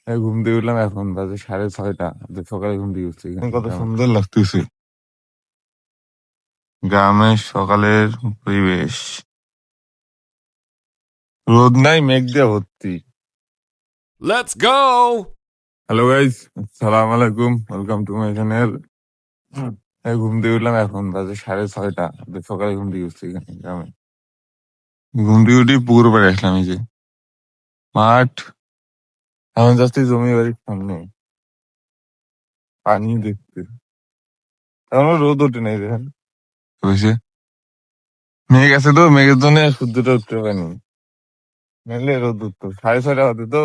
ঘুম দিয়ে উঠলাম, এখন বাজে 6:30। সকালে ঘুম দিয়ে উঠছি, কত সুন্দর লাগতেছে গ্রামের সকালের পরিবেশ। রোদ নাই, মেঘ দিয়ে ভর্তি। Let's go! হ্যালো গাইস, আসসালামু আলাইকুম, ওয়েলকাম টু মাই চ্যানেল। ঘুম দিয়ে উঠলাম, এখন বাজে 6:30। সকালে ঘুম দিয়ে উঠছি এখানে গ্রামে। ঘুম দিয়ে উঠি পুকুর পাড়ে আসলাম, এই যে মাঠ। এখন যাচ্ছি জমি বাড়ির সামনে পানি দেখতে। এখনো রোদ ওঠে নাই, দেখেন বুঝছে। মেঘ আছে তো, মেঘের জন্য সূর্যটা উঠতে পারেনি, নাহলে রোদ উঠতো। 6:30 হতে তো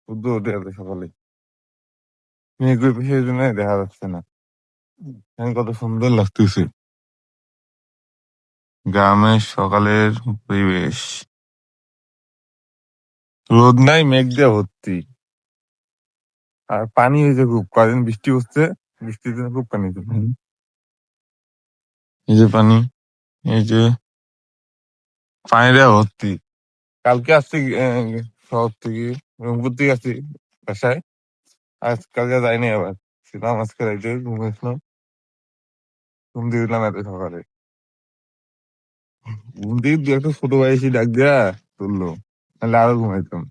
সূর্য উঠে আছে সকালে। মেঘ ওই পাশে, এই জন্য দেখা যাচ্ছে না। এখন কত সুন্দর লাগতেছে গ্রামের সকালের পরিবেশ। রোদ নাই, মেঘ দিয়ে ভর্তি। আর পানি হয়েছে খুব, কদিন বৃষ্টি হচ্ছে, বৃষ্টির জন্য খুব পানি হচ্ছে। এই যে পানি, এই যে পানি দেওয়া ভর্তি। কালকে আসছি শহর থেকে, রংপুর থেকে আসছি বাসায়। কালকে যাইনি, আবার ছিলাম আজকে রাইতে, ঘুমিয়েছিলাম। ঘুম দিয়ে উঠলাম এত সকালে। ঘুম থেকে দু একটা ছোট ভাই এসে ডাক দেয়া তুললো, নাহলে আরো ঘুমাইতাম।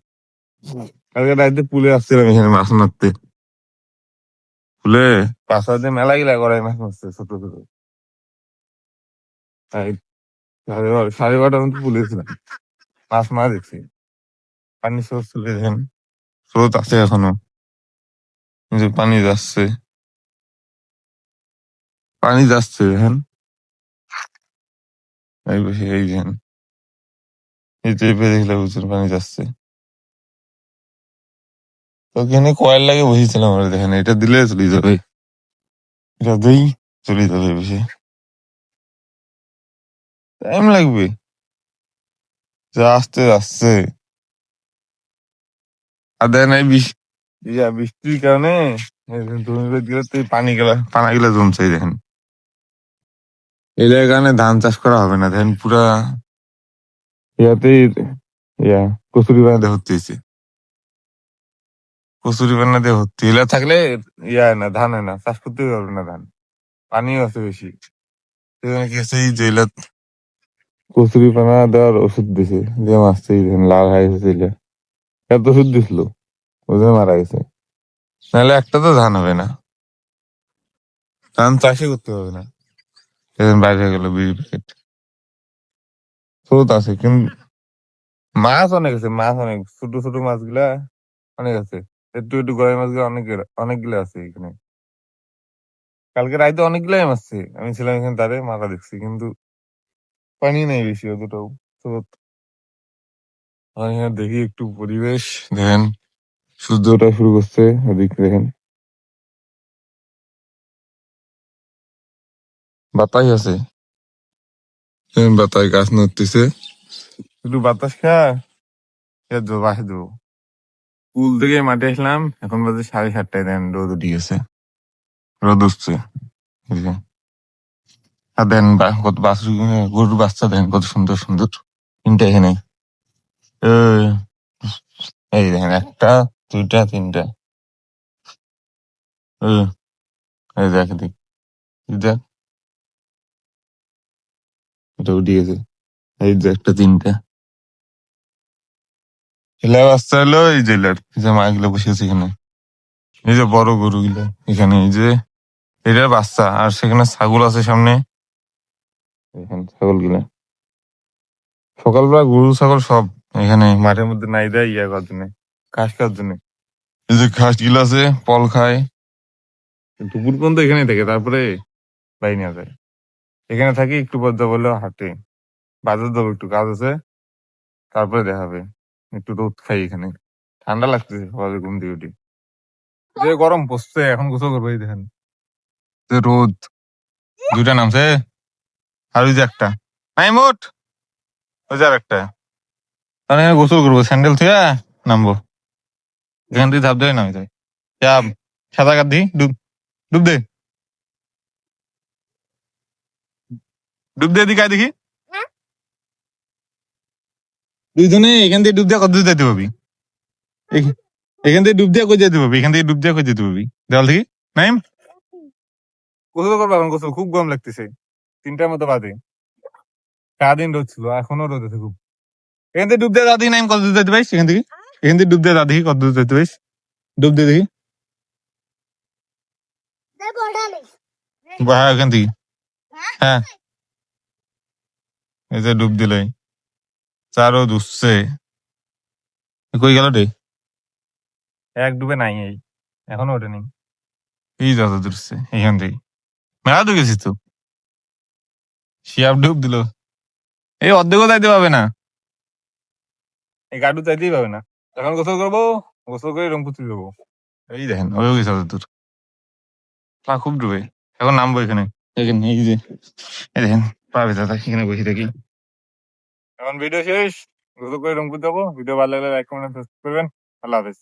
কালকে রাইতে পুলে আসছিলাম এখানে মাছ মারতে। পুলে পাশাতে মেলা গিলা করাই মাছ মারছে ছোট ছোট। তাই 12:30 মতো পুলে ছিলাম, মাছ মারা দেখছি। পানি স্রোত চলে, দেখেন স্রোত আছে এখনো, এই যে পানি যাচ্ছে, পানি যাচ্ছে দেখেন। এই বসে এই দেখেন, এই চেপে দেখলে প্রচুর পানি যাচ্ছে। ওখানে কয়েল লাগে বসেছিলাম আমরা, দেখেন এটা দিলে চলে যাবে, এটা দিই চলে যাবে বেশি টাইম লাগবে, যা আসতে যাচ্ছে। আর দেখেন এই বৃষ্টির কারণে জমির গেলে তো পানা গুলা জমছে, এই দেখেন। এদের কারণে ধান চাষ করা হবে না, দেখেন পুরা ইয়াতেই ইয়া কচুরি বানাতে ভর্তি হয়েছে। কচুরি বানাতে ভর্তি এলা থাকলে ইয়া হয় না, ধান হয় না, চাষ করতে পারবে না ধান, পানিও আছে বেশি। সেজন্য কি আছে, এই যে এলা কচুরি পানা দেওয়ার ওষুধ দিছে, যে মাছটা এই দেখেন লাল হয়ে গেছে, এলা এত ওষুধ দিছিল, ওই জন্য মারা গেছে। নাহলে একটা তো ধান হবে না, ধান চাষই করতে হবে না। সেদিন বাইরে গেল 20 প্যাকেট। স্রোত আছে কিন্তু মাছ অনেক আছে, মাছ অনেক ছোট ছোট মাছগুলা অনেক আছে। একটু একটু গড়াই মাছগুলো অনেকগুলো আছে এখানে। কালকে রাইতে অনেকগুলাই মারছে, আমি ছিলাম এখানে তারে মারা দেখছি, কিন্তু পানি নেই বেশি অতটাও। স্রোত। আর এখানে দেখি একটু পরিবেশ, দেখেন সূর্য ওঠা শুরু করছে, ওদিক দেখেন বাতাস আছে, বাতাস গাছ নড়তেছে, একটু বাতাস খা বাসে দেবো। স্কুল থেকে মাঠে আসলাম, এখন বাজে 7:30। দেন রোদ উঠে গেছে, রোদ উঠছে, এই যে। আর দেন কত গরুর বাচ্চা দেন কত সুন্দর সুন্দর, তিনটা এখানে। এই এই দেখেন, একটা দুইটা তিনটা। এই এই দেখ দেখ, এই দেখ, এটা উঠে গেছে। এই যে একটা তিনটা, এলা বাচ্চা হলো এই জেলার, এই যে মা গুলো বসে আছে এখানে। এই যে বড় গরু গুলো এখানে, এই যে এটার বাচ্চা। আর সেখানে ছাগল আছে সামনে, এখানে ছাগল গুলা। সকালবেলা গরু ছাগল সব এখানে মাঠের মধ্যে নাই দেয় ইয়া করার জন্য, ঘাস খাওয়ার জন্য। এই যে ঘাস গুলো আছে, ফল খায়। দুপুর পর্যন্ত এখানেই থাকে, তারপরে বাড়ি নিয়ে যায়। এখানে থাকি, একটু পর বললো হাটে বাজার যাবো, একটু কাজ আছে, তারপরে দেখাবে। একটু রোদ খাই এখানে, ঠান্ডা লাগতেছে সকালে ঘুম দিয়ে উঠি। যে গরম পড়ছে, এখন গোসল করবো, এই দেখেন যে রোদ। দুইটা নামছে, আর ওই যে একটা নাই মোট, ওই যে আর একটা। তাহলে গোসল করবো, স্যান্ডেল থেকে নামবো, এখান থেকে ঝাঁপ দিয়ে নামে যায়। সাঁতার কাট দি, ডুব ডুব দে, ডুব দিয়ে দিকে দেখি। দুইজনে এখান দিয়ে ডুব দিয়ে কত দূর যাইতে পারবি? এখান থেকে ডুব দিয়ে কই যেতে পারবি, এখান থেকে ডুব দিয়ে কই যেতে পারবি দেওয়াল থেকে। নাইম গোসল করবো এখন, গোসল খুব গরম লাগতেছে, 3টার মতো বাজে, সারাদিন রোদ ছিল, এখনো রোদ আছে খুব। এখান থেকে ডুব দিয়ে দাদি নাইম কত দূর যেতে পারিস, এখান থেকে ডুব দিয়ে দাদি কত দূর যেতে পারিস, ডুব দিয়ে দেখি। হ্যাঁ এখান থেকে, হ্যাঁ এই যে ডুব দিলে চারও দুসছে, কই গেল রে, এক ডুবে নাই, এই এখনো ওঠে নেই, এই যত দূরছে এখান থেকে, মেলা দূর গেছিস তো, শিয়াব ডুব দিল, এই অর্ধেকও যাইতে পারবে না, এই গাডু চাইতেই পাবে না। এখন গোসল করবো, গোসল করে রংপুর চলে যাবো। এই দেখেন ওই গেছে অত দূর, পা খুব ডুবে, এখন নামবো এখানে, দেখেন এই যে, এই দেখেন পা ভেজা থাকে, এখানে বসে থাকি। এখন ভিডিও শেষ, গোসল করে রংপুর যাবো। ভিডিও ভালো লাগলে লাইক কমেন্ট সাবস্ক্রাইব করবেন। আল্লাহ হাফেজ।